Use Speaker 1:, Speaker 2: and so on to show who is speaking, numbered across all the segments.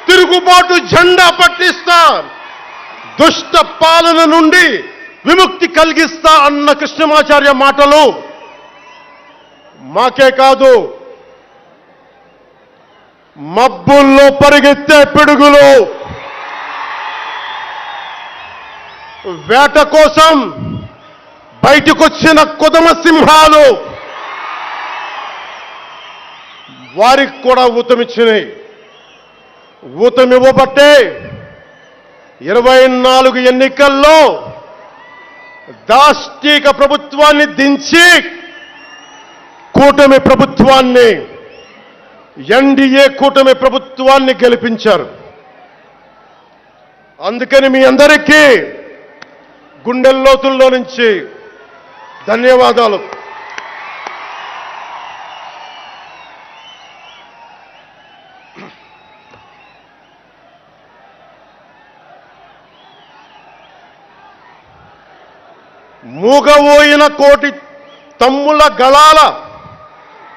Speaker 1: తిరుగుబాటు జెండా పట్టిస్తా, దుష్ట పాలన నుండి విముక్తి కలిగిస్తా అన్న కృష్ణమాచార్య మాటలు మాకే కాదు, మబ్బుల్లో పరిగెత్తే పిడుగులు, వేట కోసం బయటకొచ్చిన కొదమ సింహాలు వారికి కూడా ఊతమిచ్చినాయి. ఊతమివ్వబట్టే 24 ఎన్నికల్లో దాష్టీక ప్రభుత్వాన్ని దించి కూటమి ప్రభుత్వాన్ని, ఎన్డీఏ కూటమి ప్రభుత్వాన్ని గెలిపించారు. అందుకని మీ అందరికీ గుండెల్లోతుల్లో నుంచి ధన్యవాదాలు. మూగవోయిన కోటి తమ్ముల గళాల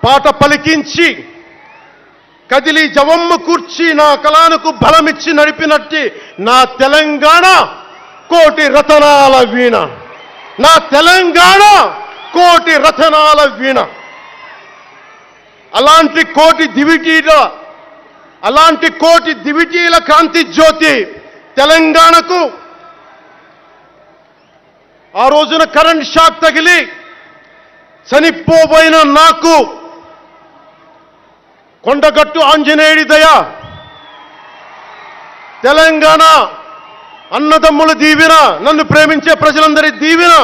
Speaker 1: పాట పలికించి కదిలి జవమ్మ కూర్చి నా కళానికి బలమిచ్చి నడిపినట్టి నా తెలంగాణ కోటి రతనాల వీణ, నా తెలంగాణ కోటి రతనాల వీణ. అలాంటి కోటి దివిటీల కాంతి జ్యోతి తెలంగాణకు ఆ రోజున కరెంట్ షాక్ తగిలి చనిపోబోయిన నాకు కొండగట్టు ఆంజనేయుడి దయ, తెలంగాణ అన్నదమ్ముల దీవెన, నన్ను ప్రేమించే ప్రజలందరి దీవెన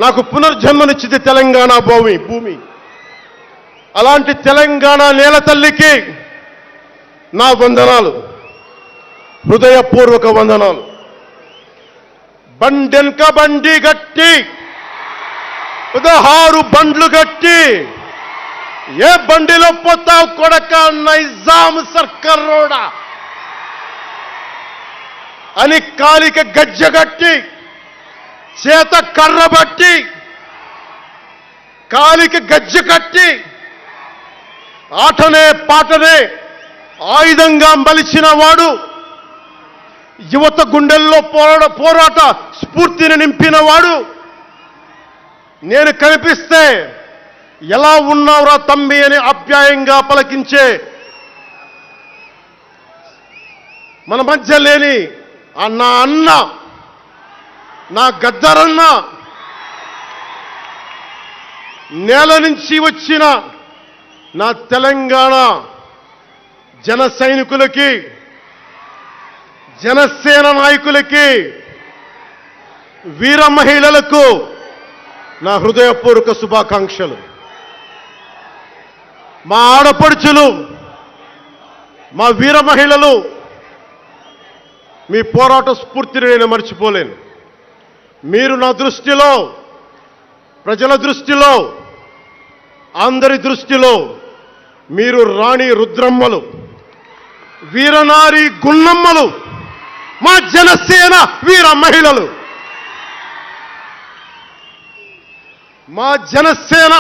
Speaker 1: నాకు పునర్జన్మనిచ్చింది తెలంగాణ భూమి. అలాంటి తెలంగాణ నేల తల్లికి నా వందనాలు, హృదయపూర్వక వందనాలు. బండెన్క బండి గట్టి 16 బండ్లు గట్టి ఏ బండిలో పోతావు కొడక నైజాం సర్కార్ రోడా అని కాలిక గజ్జగట్టి చేత కర్రబట్టి కాలిక గజ్జ కట్టి ఆటనే పాటనే ఆయుధంగా మలిచిన వాడు, యువత గుండెల్లో పోరాట స్ఫూర్తిని నింపిన వాడు, నేను కనిపిస్తే ఎలా ఉన్నావురా తమ్మి అని ఆప్యాయంగా పలకించే మన మధ్య లేని నా అన్న, నా గద్దరన్న, నేల నుంచి వచ్చిన నా తెలంగాణ జన సైనికులకి, జనసేన నాయకులకి, వీర మహిళలకు నా హృదయపూర్వక శుభాకాంక్షలు. మా ఆడపడుచులు, మా వీర మహిళలు, మీ పోరాట స్ఫూర్తిని నేను మర్చిపోలేను. మీరు నా దృష్టిలో, ప్రజల దృష్టిలో, అందరి దృష్టిలో మీరు రాణి రుద్రమ్మలు, వీరనారి గున్నమ్మలు, మా జనసేన వీర మహిళలు, మా జనసేన